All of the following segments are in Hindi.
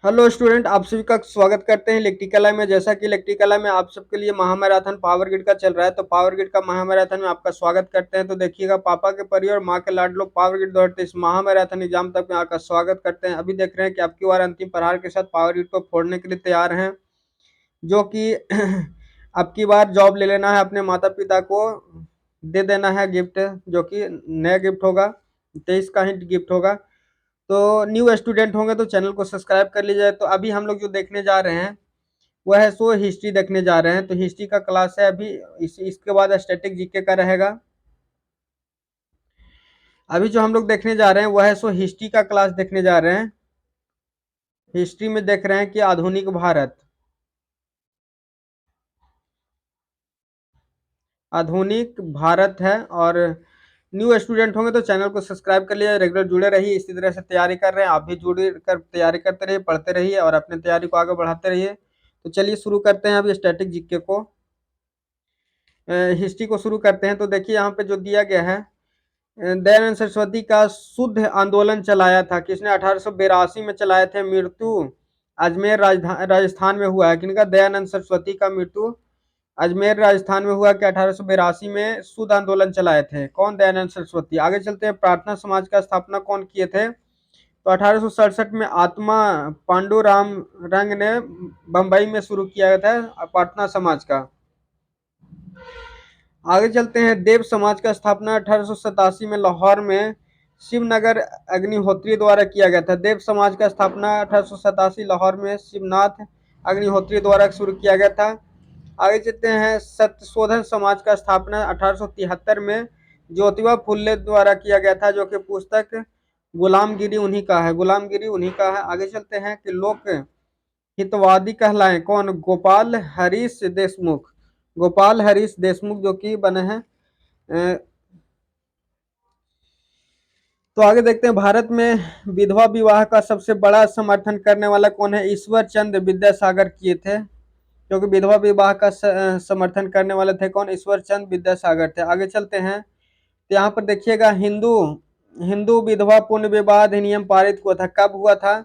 हेलो स्टूडेंट, आप सभी का स्वागत करते हैं इलेक्ट्रिकल में। जैसा कि इलेक्ट्रिकल में आप सबके लिए महामैराथन पावर ग्रिड का चल रहा है, तो पावर ग्रिड का महामैराथन में आपका स्वागत करते हैं। तो देखिएगा, पापा के परी और माँ के लाडलो पावर ग्रिड 2023 महामैराथन एग्जाम तक में आपका स्वागत करते हैं। अभी देख रहे हैं कि आपकी बार अंतिम प्रहार के साथ पावर ग्रिड को फोड़ने के लिए तैयार हैं, जो कि आपकी बार जॉब ले लेना है, अपने माता पिता को दे देना है गिफ्ट, जो कि नया गिफ्ट होगा, 23 का ही गिफ्ट होगा। तो न्यू स्टूडेंट होंगे तो चैनल को सब्सक्राइब कर लीजिए। तो अभी हम लोग जो देखने जा रहे हैं वह है सो हिस्ट्री देखने जा रहे हैं। तो हिस्ट्री का क्लास है अभी। इसके बाद स्टैटिक जीके का रहेगा। अभी जो हम लोग देखने जा रहे हैं वह है सो हिस्ट्री का क्लास देखने जा रहे हैं। हिस्ट्री में देख रहे हैं कि आधुनिक भारत, आधुनिक भारत है। और न्यू स्टूडेंट होंगे तो चैनल को सब्सक्राइब कर लिए, रेगुलर जुड़े रहिए। इसी तरह से तैयारी कर रहे हैं, आप भी जुड़े कर तैयारी करते रहिए, पढ़ते रहिए और अपने तैयारी को आगे बढ़ाते रहिए। तो चलिए शुरू करते हैं अभी स्टैटिक जीके को। हिस्ट्री को शुरू करते हैं। तो देखिए यहाँ पे जो दिया गया है, दयानंद सरस्वती का शुद्ध आंदोलन चलाया था किसने? 1882 में चलाए थे। मृत्यु अजमेर राजस्थान में हुआ है। किनका? दयानंद सरस्वती का मृत्यु अजमेर राजस्थान में हुआ कि 1882 में शुद्ध आंदोलन चलाए थे। कौन? दयानंद सरस्वती। आगे चलते हैं, प्रार्थना समाज का स्थापना कौन किए थे? तो 1867 में आत्मा पांडुराम रंग ने बंबई में शुरू किया था प्रार्थना समाज का। आगे चलते हैं, देव समाज का स्थापना 1887 में लाहौर में शिवनगर अग्निहोत्री द्वारा किया गया था। देव समाज का स्थापना 1887 लाहौर में शिवनाथ अग्निहोत्री द्वारा शुरू किया गया था। आगे चलते हैं, सत्यशोधन समाज का स्थापना 1873 में ज्योतिबा फुल्ले द्वारा किया गया था, जो कि पुस्तक गुलामगिरी उन्हीं का है। गुलामगिरी उन्हीं का है। आगे चलते हैं कि लोक हितवादी कहलाए कौन? गोपाल हरीश देशमुख। गोपाल हरीश देशमुख जो कि बने हैं। तो आगे देखते हैं, भारत में विधवा विवाह का सबसे बड़ा समर्थन करने वाला कौन है? ईश्वर चंद्र विद्यासागर किए थे, क्योंकि विधवा विवाह का समर्थन करने वाले थे कौन? ईश्वर चंद्र विद्यासागर थे। आगे चलते हैं, तो यहाँ पर देखिएगा, हिंदू हिंदू विधवा पुण्य विवाह अधिनियम पारित हुआ था। कब हुआ था?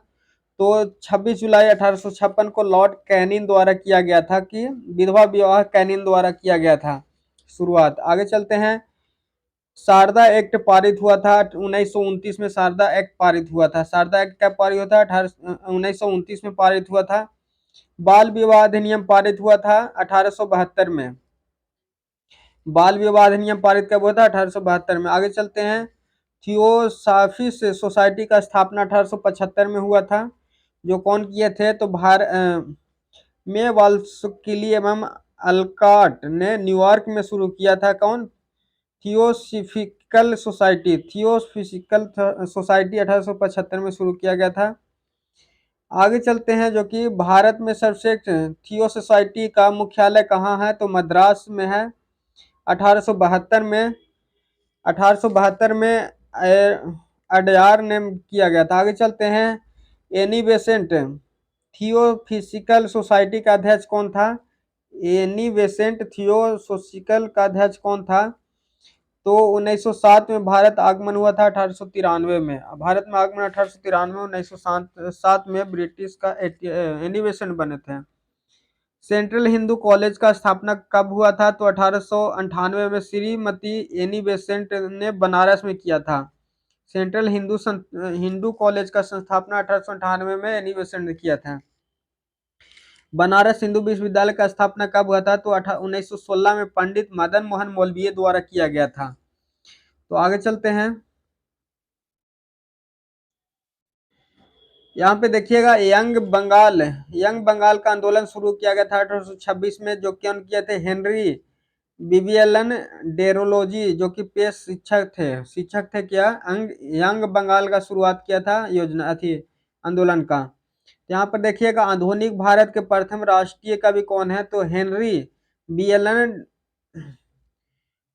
तो 26 जुलाई 1856 को लॉर्ड कैनिन द्वारा किया गया था, कि विधवा विवाह कैनिन द्वारा किया गया था शुरुआत। आगे चलते हैं, शारदा एक्ट पारित हुआ था 1929 में। शारदा एक्ट पारित हुआ था। शारदा एक्ट कब पारित हुआ था? 1929 में पारित हुआ था। बाल विवाह अधिनियम पारित हुआ था 1872 में। बाल विवाह अधिनियम पारित कब हुआ था? 1872 में। आगे चलते हैं, थियोसाफिस सोसाइटी का स्थापना 1875 में हुआ था। जो कौन किए थे? तो में वाल्सकिली एवं अल्काट ने न्यूयॉर्क में शुरू किया था। कौन? Theosophical society. थियोसॉफिकल सोसाइटी 1875 में शुरू किया गया था। आगे चलते हैं, जो कि भारत में सर्वश्रेष्ठ थियो सोसाइटी का मुख्यालय कहाँ है? तो मद्रास में है। 1872 में 1872 में अडयार ने किया गया था। आगे चलते हैं, एनी बेसेंट थियोफिजिकल सोसाइटी का अध्यक्ष कौन था? एनी बेसेंट थियोसोफिकल का अध्यक्ष कौन था? तो 1907 में भारत आगमन हुआ था। 1893 में भारत में आगमन 1893 1907 में ब्रिटिश का एनी बेसेंट बने थे। सेंट्रल हिंदू कॉलेज का स्थापना कब हुआ था? तो 1898 में श्रीमती एनी बेसेंट ने बनारस में किया था। सेंट्रल हिंदू कॉलेज का स्थापना 1898 में एनी बेसेंट ने किया था। बनारस हिंदू विश्वविद्यालय का स्थापना कब हुआ था? तो 1916 में पंडित मदन मोहन मौलवी द्वारा किया गया था। तो आगे चलते हैं, यहाँ पे देखिएगा, यंग बंगाल का आंदोलन शुरू किया गया था 1826 में। जो कौन किए थे? हेनरी बीबीएलन डेरोलॉजी, जो कि पेश शिक्षक थे क्या? यंग बंगाल का शुरुआत किया था योजना थी आंदोलन का। यहाँ पर देखिएगा, आधुनिक भारत के प्रथम राष्ट्रीय कवि कौन है? तो हेनरी बीएलन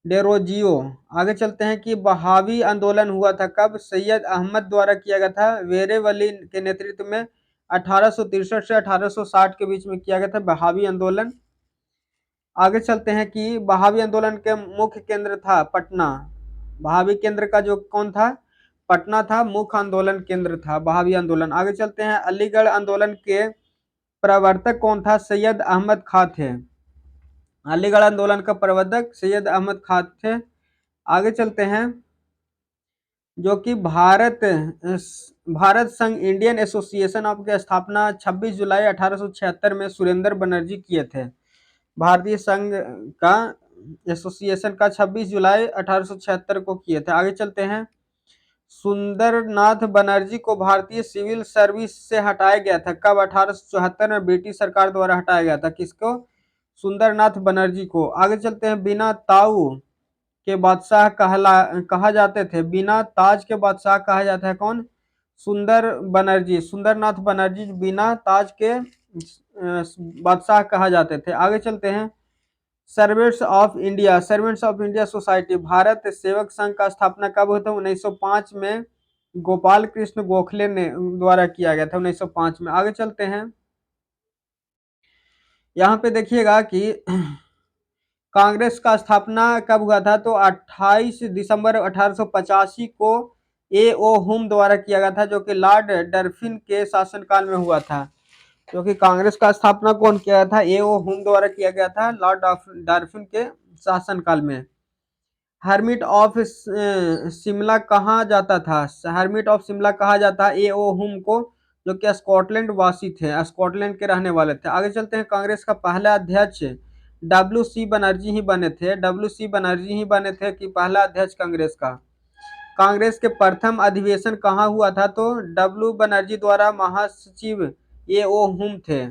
डेरोजियो। आगे चलते हैं कि बहावी आंदोलन हुआ था कब? सैयद अहमद द्वारा किया गया था, वेरेवली के नेतृत्व में 1863 से 1860 के बीच में किया गया था बहावी आंदोलन। आगे चलते हैं कि बहावी आंदोलन के मुख्य केंद्र था पटना। बहावी केंद्र का जो कौन था? पटना था, मुख्य आंदोलन केंद्र था, बहावी आंदोलन। आगे चलते हैं, अलीगढ़ आंदोलन के प्रवर्तक कौन था? सैयद अहमद खां थे। अलीगढ़ आंदोलन का प्रवर्तक सैयद अहमद खां थे। आगे चलते हैं, जो कि भारत संघ इंडियन एसोसिएशन ऑफ की स्थापना 26 जुलाई 1876 में सुरेंद्र बनर्जी किए थे। भारतीय संघ का एसोसिएशन का 26 जुलाई 1876 को किए थे। आगे चलते हैं, सुंदरनाथ बनर्जी को भारतीय सिविल सर्विस से हटाया गया था कब? 1874 में ब्रिटिश सरकार द्वारा हटाया गया था। किसको? सुंदरनाथ बनर्जी को। आगे चलते हैं, बिना ताऊ के बादशाह कहा जाते थे। बिना ताज के बादशाह कहा जाता है कौन? सुंदरनाथ बनर्जी बिना ताज के बादशाह कहा जाते थे। आगे चलते हैं, servants of India society, Bharat Sevak Sangh का स्थापना कब हुआ था? 1905 में गोपाल कृष्ण गोखले ने द्वारा किया गया था, 1905 में। आगे चलते हैं, यहाँ पे देखिएगा कि कांग्रेस का स्थापना कब हुआ था? तो 28 दिसंबर 1885 को ए.ओ. हुम द्वारा किया गया था, जो कि लॉर्ड डरफिन के शासनकाल में हुआ था। क्योंकि कांग्रेस का स्थापना कौन किया था? ए.ओ. हुम द्वारा किया गया था, लॉर्ड डरफिन के शासनकाल में। हर्मिट ऑफ शिमला कहा जाता था? हर्मिट ऑफ शिमला कहा जाता है ए.ओ. हुम को, जो कि स्कॉटलैंड वासी थे, स्कॉटलैंड के रहने वाले थे। आगे चलते हैं, कांग्रेस का पहला अध्यक्ष डब्ल्यू.सी. बनर्जी ही बने थे। डब्ल्यू.सी. बनर्जी ही बने थे कि पहला अध्यक्ष कांग्रेस का। कांग्रेस के प्रथम अधिवेशन कहाँ हुआ था? तो डब्ल्यू बनर्जी द्वारा महासचिव ए.ओ. हुम थे।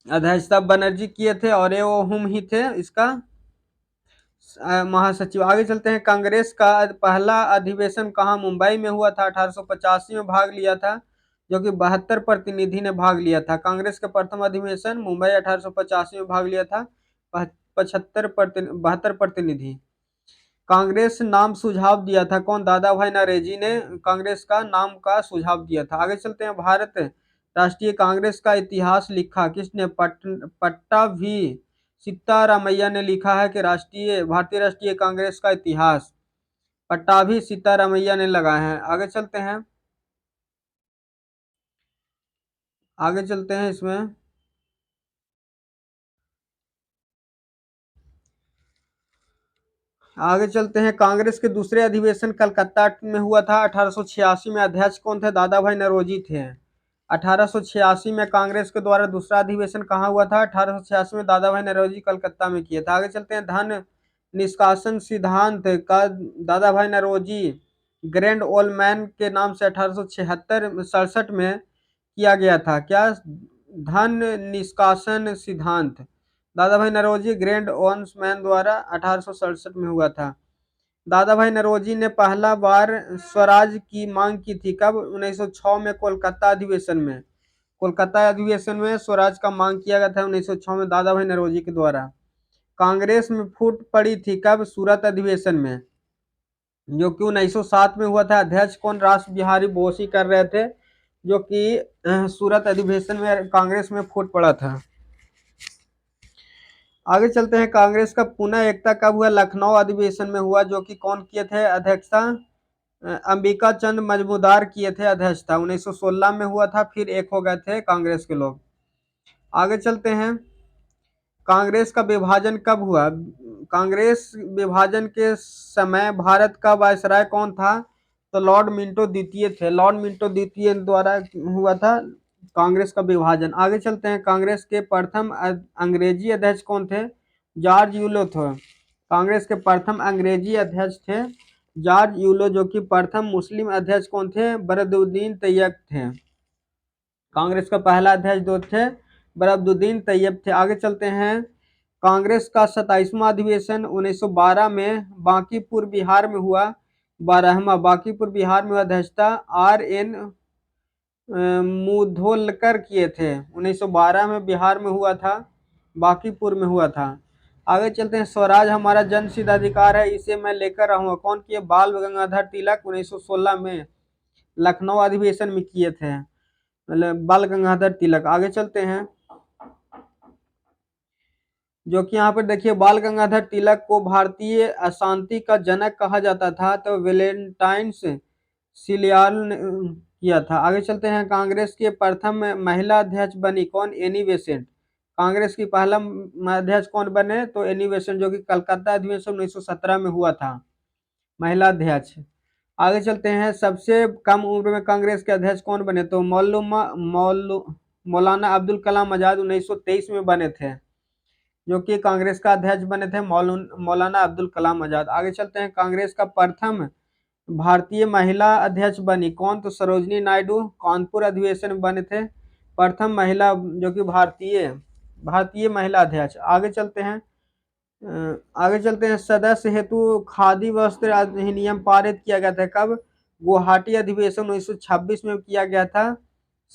अध्यक्षता बनर्जी किए थे और ए.ओ. हुम ही थे इसका महासचिव। आगे चलते हैं, कांग्रेस का पहला अधिवेशन कहाँ? मुंबई में हुआ था, 1885 में भाग लिया था, जो कि 72 प्रतिनिधि ने भाग लिया था। कांग्रेस का प्रथम अधिवेशन मुंबई 1885 में भाग लिया था, 72 प्रतिनिधि। कांग्रेस नाम सुझाव दिया था कौन? दादा भाई नौरोजी ने कांग्रेस का नाम का सुझाव दिया था। आगे चलते हैं, भारत राष्ट्रीय कांग्रेस का इतिहास लिखा किसने? पट्टाभी सीतारामैया ने लिखा है कि भारतीय राष्ट्रीय कांग्रेस का इतिहास पट्टाभी सीतारामैया ने लगाया है। आगे चलते हैं इसमें, कांग्रेस के दूसरे अधिवेशन कलकत्ता में हुआ था, 1886 में। अध्यक्ष कौन थे? दादा भाई नौरोजी थे। 1886 में कांग्रेस के द्वारा दूसरा अधिवेशन कहाँ हुआ था? 1886 में दादा भाई नौरोजी कलकत्ता में किया था। आगे चलते हैं, धन निष्कासन सिद्धांत का दादा भाई नौरोजी ग्रैंड ओल्ड मैन के नाम से 1867 में किया गया था। क्या? धन निष्कासन सिद्धांत दादा भाई नौरोजी ग्रैंड ओल्ड मैन द्वारा 1867 में हुआ था। दादा भाई नौरोजी ने पहला बार स्वराज की मांग की थी कब? 1906 में कोलकाता अधिवेशन में। कोलकाता अधिवेशन में स्वराज का मांग किया गया था 1906 में दादा भाई नौरोजी के द्वारा। कांग्रेस में फूट पड़ी थी कब? सूरत अधिवेशन में, जो कि 1907 में हुआ था। अध्यक्ष कौन? रास बिहारी बोस ही कर रहे थे, जो कि सूरत अधिवेशन में कांग्रेस में फूट पड़ा था। आगे चलते हैं, कांग्रेस का पुनः एकता कब हुआ? लखनऊ अधिवेशन में हुआ, जो कि कौन किए थे अध्यक्षता? अंबिका चंद मजमूदार किए थे अध्यक्षता। 1916 में हुआ था, फिर एक हो गए थे कांग्रेस के लोग। आगे चलते हैं, कांग्रेस का विभाजन कब हुआ? कांग्रेस विभाजन के समय भारत का वायसराय कौन था? तो लॉर्ड मिंटो द्वितीय थे। लॉर्ड मिंटो द्वितीय द्वारा हुआ था कांग्रेस का विभाजन। आगे चलते हैं, कांग्रेस के प्रथम अंग्रेजी अध्यक्ष कौन थे? जॉर्ज यूलो थे। कांग्रेस के प्रथम अंग्रेजी अध्यक्ष थे जॉर्ज यूलो, जो कि प्रथम मुस्लिम अध्यक्ष कौन थे? बरदउद्दीन तैयब थे। कांग्रेस का पहला अध्यक्ष जो थे बरदउद्दीन तैयब थे। आगे चलते हैं, कांग्रेस का 27वां अधिवेशन 1912 में बांकीपुर बिहार में हुआ। 12वां बांकीपुर बिहार में अध्यक्षता R.N. मुधोलकर किए थे। 1912 में बिहार में हुआ था, बांकीपुर में हुआ था। आगे चलते हैं, स्वराज हमारा जन सिद्ध अधिकार है, इसे मैं लेकर रहूंगा कौन किए? बाल गंगाधर तिलक 1916 में लखनऊ अधिवेशन में किए थे, मतलब बाल गंगाधर तिलक। आगे चलते हैं, जो कि यहाँ पर देखिए बाल गंगाधर तिलक को भारतीय अशांति का जनक कहा जाता था, तो वैलेंटाइन्स सिलियाल ने किया था। आगे चलते हैं, कांग्रेस के प्रथम महिला अध्यक्ष बनी कौन? Annie Besant. कांग्रेस की पहला अध्यक्ष कौन बने? तो एनी बेसेंट, जो कि कलकत्ता अधिवेशन 1917 में हुआ था, महिला अध्यक्ष। आगे चलते हैं, सबसे कम उम्र में कांग्रेस के अध्यक्ष कौन बने? तो मौलाना अब्दुल कलाम आजाद 1923 में बने थे, जो कि कांग्रेस का अध्यक्ष बने थे मौलाना अब्दुल कलाम आजाद। आगे चलते हैं, कांग्रेस का प्रथम भारतीय महिला अध्यक्ष बनी कौन? तो सरोजनी नायडू कानपुर अधिवेशन में बने थे, प्रथम महिला जो कि भारतीय भारतीय महिला अध्यक्ष। आगे चलते हैं, सदस्य हेतु खादी वस्त्र अधिनियम पारित किया गया था कब? गुवाहाटी अधिवेशन 1926 में किया गया था,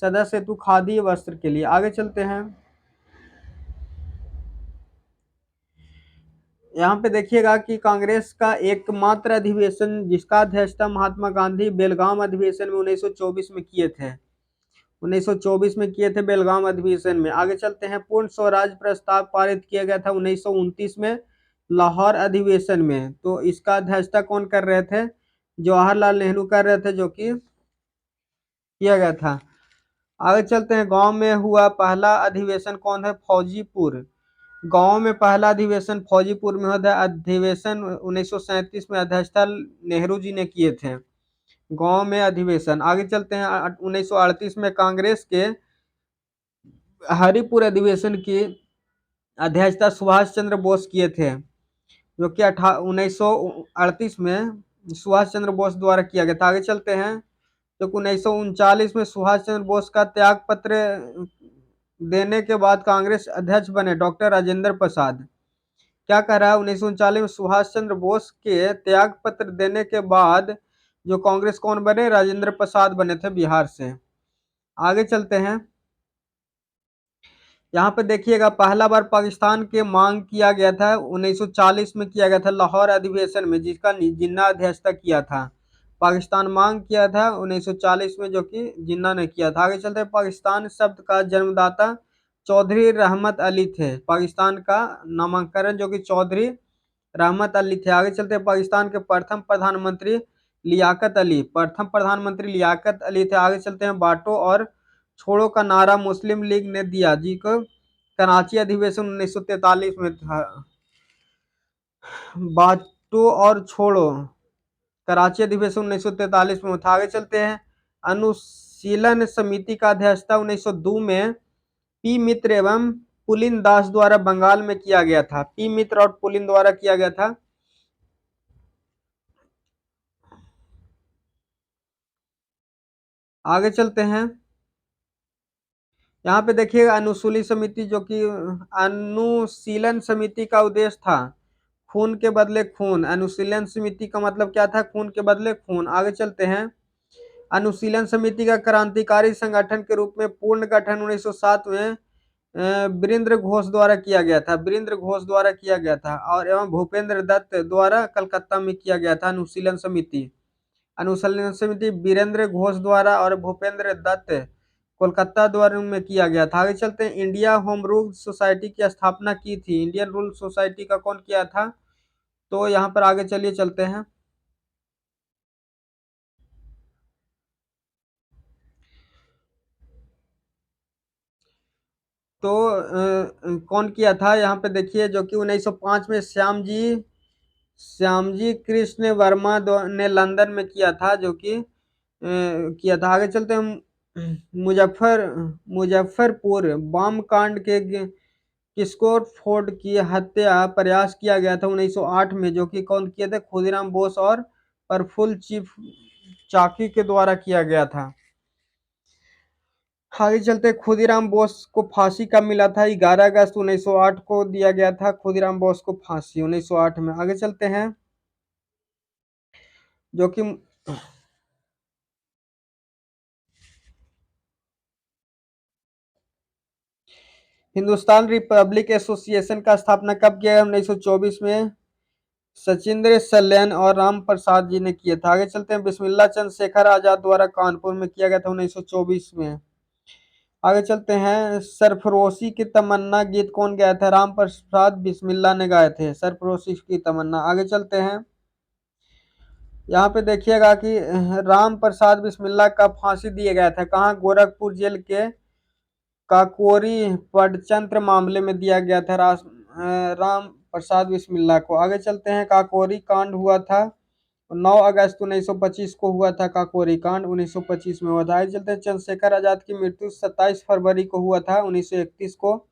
सदस्य हेतु खादी वस्त्र के लिए। आगे चलते हैं, यहाँ पे देखिएगा कि कांग्रेस का एकमात्र अधिवेशन जिसका अध्यक्ष था महात्मा गांधी, बेलगाम अधिवेशन में 1924 में किए थे, 1924 में किए थे बेलगाम अधिवेशन में। आगे चलते हैं, पूर्ण स्वराज प्रस्ताव पारित किया गया था 1929 में लाहौर अधिवेशन में, तो इसका अध्यक्षता कौन कर रहे थे? जवाहरलाल नेहरू कर रहे थे, जो कि किया गया था। आगे चलते हैं, गांव में हुआ पहला अधिवेशन कौन है? फौजीपुर। गांव में पहला अधिवेशन फौजीपुर में हुआ था, अधिवेशन 1937 में अध्यक्षता नेहरू जी ने किए थे, गांव में अधिवेशन। आगे चलते हैं, 1938 में कांग्रेस के हरिपुर अधिवेशन की अध्यक्षता सुभाष चंद्र बोस किए थे, जो कि 1938 में सुभाष चंद्र बोस द्वारा किया गया था। आगे चलते हैं, तो 1939 में सुभाष चंद्र बोस का त्याग पत्र देने के बाद कांग्रेस अध्यक्ष बने डॉक्टर राजेंद्र प्रसाद। क्या कह रहा है? 1939 में सुभाष चंद्र बोस के त्याग पत्र देने के बाद जो कांग्रेस कौन बने? राजेंद्र प्रसाद बने थे बिहार से। आगे चलते हैं, यहाँ पे देखिएगा पहला बार पाकिस्तान के मांग किया गया था 1940 में किया गया था लाहौर अधिवेशन में, जिसका जिन्ना अध्यक्षता किया था। पाकिस्तान मांग किया था 1940 में, जो कि जिन्ना ने किया था। आगे चलते हैं, पाकिस्तान शब्द का जन्मदाता चौधरी रहमत अली थे, पाकिस्तान का नामकरण जो कि चौधरी रहमत अली थे। आगे चलते हैं, पाकिस्तान के प्रथम प्रधानमंत्री लियाकत अली, प्रथम प्रधानमंत्री लियाकत अली थे। आगे चलते हैं, बांटो और छोड़ो का नारा मुस्लिम लीग ने दिया, जी को कराची अधिवेशन 1943 में था। बांटो और छोड़ो कराची अधिवेशन 1943 में था। आगे चलते हैं, अनुशीलन समिति का अध्यक्षता 1902 में पी मित्र एवं पुलिन दास द्वारा बंगाल में किया गया था, पी मित्र और पुलिन द्वारा किया गया था। आगे चलते हैं, यहाँ पे देखिएगा अनुसूली समिति, जो कि अनुशीलन समिति का उद्देश्य था खून के बदले खून। अनुशीलन समिति का मतलब क्या था? खून के बदले खून। आगे चलते हैं, अनुशीलन समिति का क्रांतिकारी संगठन के रूप में पूर्ण गठन 1907 में वीरेंद्र घोष द्वारा किया गया था, वीरेंद्र घोष द्वारा किया गया था, और एवं भूपेंद्र दत्त द्वारा कलकत्ता में किया गया था अनुशीलन समिति। अनुशीलन समिति वीरेंद्र घोष द्वारा और भूपेंद्र दत्त कोलकाता द्वारा में किया गया था। आगे चलते हैं, इंडिया होम रूल सोसाइटी की स्थापना की थी, इंडियन रूल सोसाइटी का कौन किया था? तो यहाँ पर आगे चलिए चलते हैं, तो कौन किया था? यहाँ पे देखिए, जो कि 1905 में श्यामजी कृष्ण वर्मा ने लंदन में किया था, जो कि किया था। आगे चलते हैं, मुजफ्फरपुर बम कांड के किस्कोर फोर्ड की हत्या प्रयास किया गया था 1908 में, जो कि कौन किए थे? खुदीराम बोस और प्रफुल्ल चीफ चाकी के द्वारा किया गया था। आगे चलते, खुदीराम बोस को फांसी कब मिला था? 11 अगस्त 1908 को दिया गया था खुदीराम बोस को फांसी 1908 में। आगे चलते हैं, जो कि हिंदुस्तान रिपब्लिक एसोसिएशन का स्थापना कब किया गया? 1924 में सचिंद्र सल्यान और राम प्रसाद जी ने किया था। आगे चलते हैं, बिस्मिल्लाह चंद्रशेखर आजाद द्वारा कानपुर में किया गया था 1924 में। आगे चलते हैं। सरफरोशी की तमन्ना गीत कौन गाया था? राम प्रसाद बिस्मिल्लाह ने गाए थे सरफरोशी की तमन्ना। आगे चलते हैं। यहाँ पे देखिएगा कि राम प्रसाद बिस्मिल्लाह का फांसी दिया गया था कहाँ? गोरखपुर जेल के काकोरी षड्यंत्र मामले में दिया गया था राम प्रसाद बिस्मिल्लाह को। आगे चलते हैं। काकोरी कांड हुआ था 9 अगस्त 1925 को हुआ था। काकोरी कांड 1925 में हुआ था। आगे चलते हैं। चंद्रशेखर आजाद की मृत्यु 27 फरवरी को हुआ था 1931 को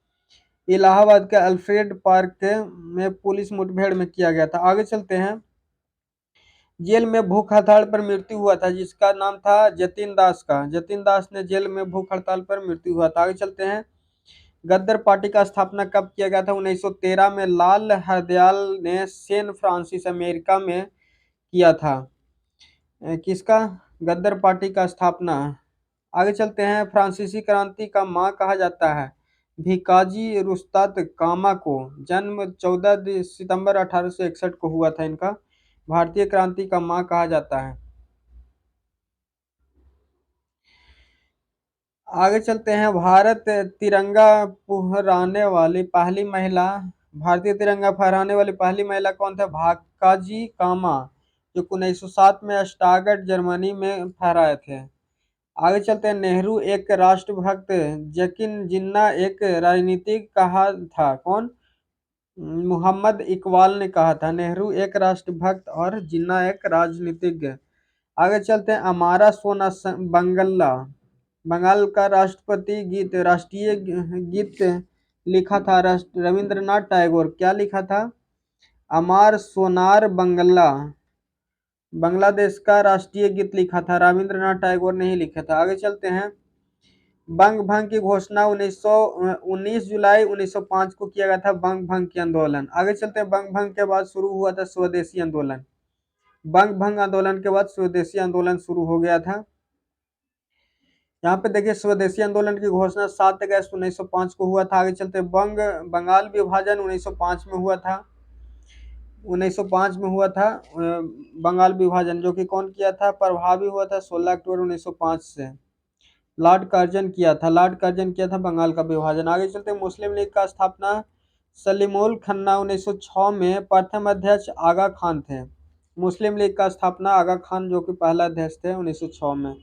इलाहाबाद के अल्फ्रेड पार्क में पुलिस मुठभेड़ में किया गया था। आगे चलते हैं। जेल में भूख हड़ताल पर मृत्यु हुआ था जिसका नाम था जतिन दास का। जतिन दास ने जेल में भूख हड़ताल पर मृत्यु हुआ था। आगे चलते हैं। गद्दर पार्टी का स्थापना कब किया गया था? 1913 में लाल हरदयाल ने सैन फ्रांसिस अमेरिका में किया था। किसका? गद्दर पार्टी का स्थापना। आगे चलते हैं। फ्रांसीसी क्रांति का मां कहा जाता है भिकाजी रुस्तात कामा को। जन्म 14 सितंबर 1861 को हुआ था इनका। भारतीय क्रांति का मां कहा जाता है। आगे चलते हैं। भारत तिरंगा फहराने वाली पहली महिला भारतीय तिरंगा फहराने वाली पहली महिला कौन था? भाकाजी कामा, जो 1907 में स्टागर्ट जर्मनी में फहराए थे। आगे चलते हैं। नेहरू एक राष्ट्रभक्त जकिन जिन्ना एक राजनीतिक कहा था कौन? मोहम्मद इकबाल ने कहा था। नेहरू एक राष्ट्रभक्त और जिन्ना एक राजनीतिज्ञ। आगे चलते हैं। अमारा सोना बंगला बंगाल का राष्ट्रपति गीत राष्ट्रीय गीत लिखा था रविंद्रनाथ टैगोर। क्या लिखा था? अमार सोनार बंगला बांग्लादेश का राष्ट्रीय गीत लिखा था रविंद्रनाथ टैगोर ने ही लिखा था। आगे चलते हैं। बंग भंग की घोषणा 19 जुलाई 1905 को किया गया था। बंग भंग की आंदोलन। आगे चलते हैं। बंग भंग के बाद शुरू हुआ था स्वदेशी आंदोलन। बंग भंग आंदोलन के बाद स्वदेशी आंदोलन शुरू हो गया था। यहाँ पे देखिए स्वदेशी आंदोलन की घोषणा 7 अगस्त 1905 को हुआ था। आगे चलते हैं। बंगाल विभाजन 1905 में हुआ था। 1905 में हुआ था बंगाल विभाजन, जो कि कौन किया था? प्रभावी हुआ था 16 अक्टूबर 1905 से। लॉर्ड कर्जन किया था। लॉर्ड कर्जन किया था बंगाल का विभाजन। आगे चलते हैं। मुस्लिम लीग का स्थापना सलीमुल खन्ना 1906 में प्रथम अध्यक्ष आगा खान थे। मुस्लिम लीग का स्थापना आगा खान जो कि पहला अध्यक्ष थे 1906 में।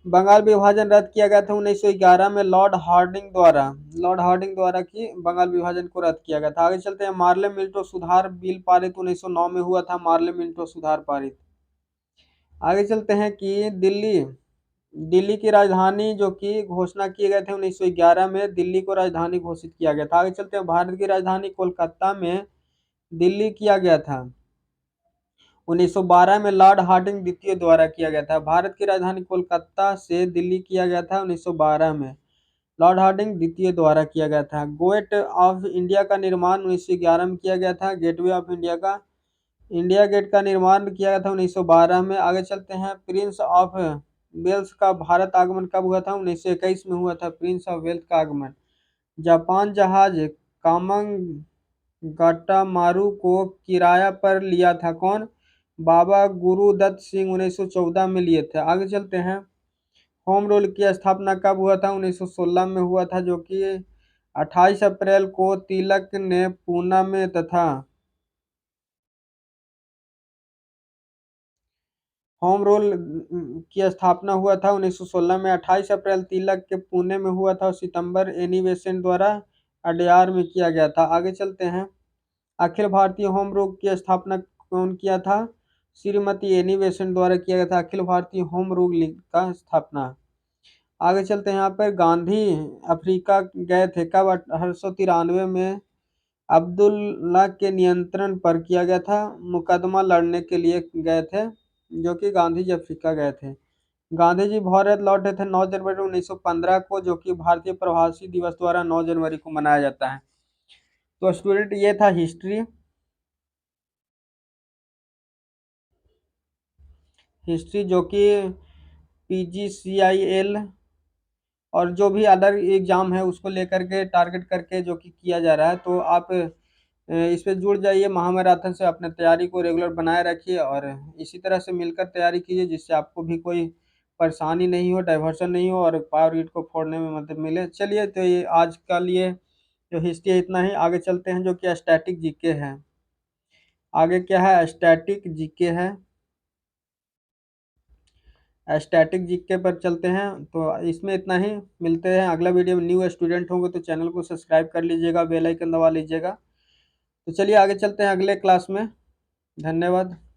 बंगाल विभाजन रद्द किया गया था 1911 में लॉर्ड हार्डिंग द्वारा की बंगाल विभाजन को रद्द किया गया था। आगे चलते हैं। मार्ले मिल्टो सुधार बिल पारित 1909 में हुआ था। मार्ले मिल्टो सुधार पारित। आगे चलते हैं कि दिल्ली की राजधानी जो कि घोषणा किए गए थे 1911 में दिल्ली को राजधानी घोषित किया गया था। आगे चलते हैं। भारत की राजधानी कोलकाता में दिल्ली किया गया था 1912 में लॉर्ड हार्डिंग द्वितीय द्वारा किया गया था। भारत की राजधानी कोलकाता से दिल्ली किया गया था 1912 में लॉर्ड हार्डिंग द्वितीय द्वारा किया गया था। गेट ऑफ इंडिया का निर्माण 1911 में किया गया था। गेटवे ऑफ इंडिया गेट का निर्माण किया गया था 1912 में। आगे चलते हैं। प्रिंस ऑफ वेल्स का भारत आगमन कब हुआ था? 1921 में हुआ था प्रिंस ऑफ वेल्स का आगमन। जापान जहाज कामागटामारू को किराया पर लिया था कौन? बाबा गुरुदत्त सिंह 1914 में लिए थे। आगे चलते हैं। होम रूल की स्थापना कब हुआ था? 1916 में हुआ था, जो कि 28 अप्रैल को तिलक ने पूना में तथा होम रूल की स्थापना हुआ था 1916 में। 28 अप्रैल तिलक के पुणे में हुआ था और सितंबर एनी बेसेंट द्वारा अडयार में किया गया था। आगे चलते हैं। अखिल भारतीय होम रूल की स्थापना कौन किया था? श्रीमती एनी बेसेंट द्वारा किया गया था Akhil Bharatiya home rule league का स्थापना। आगे चलते हैं। यहाँ पर गांधी अफ्रीका गए थे कब? 1893 में अब्दुल्ला के नियंत्रण पर किया गया था। मुकदमा लड़ने के लिए गए थे, जो कि गांधी जी अफ्रीका गए थे। गांधी जी भारत लौटे थे 9 जनवरी 1915 को, जो कि भारतीय प्रवासी दिवस द्वारा 9 जनवरी को मनाया जाता है। तो स्टूडेंट ये था हिस्ट्री जो कि PGCIL और जो भी अदर एग्जाम है उसको लेकर के टारगेट करके जो कि किया जा रहा है। तो आप इस पे जुड़ जाइए। महामैराथन से अपने तैयारी को रेगुलर बनाए रखिए और इसी तरह से मिलकर तैयारी कीजिए जिससे आपको भी कोई परेशानी नहीं हो, डाइवर्सन नहीं हो और पावर ग्रिड को फोड़ने में मदद मिले। चलिए, तो ये आज का लिए जो हिस्ट्री है इतना ही। आगे चलते हैं जो कि स्टैटिक जीके है। आगे क्या है? स्टैटिक जीके है। स्टैटिक जीके पर चलते हैं, तो इसमें इतना ही। मिलते हैं अगला वीडियो में। न्यू स्टूडेंट होंगे तो चैनल को सब्सक्राइब कर लीजिएगा, बेल आइकन दबा लीजिएगा। तो चलिए आगे चलते हैं अगले क्लास में। धन्यवाद।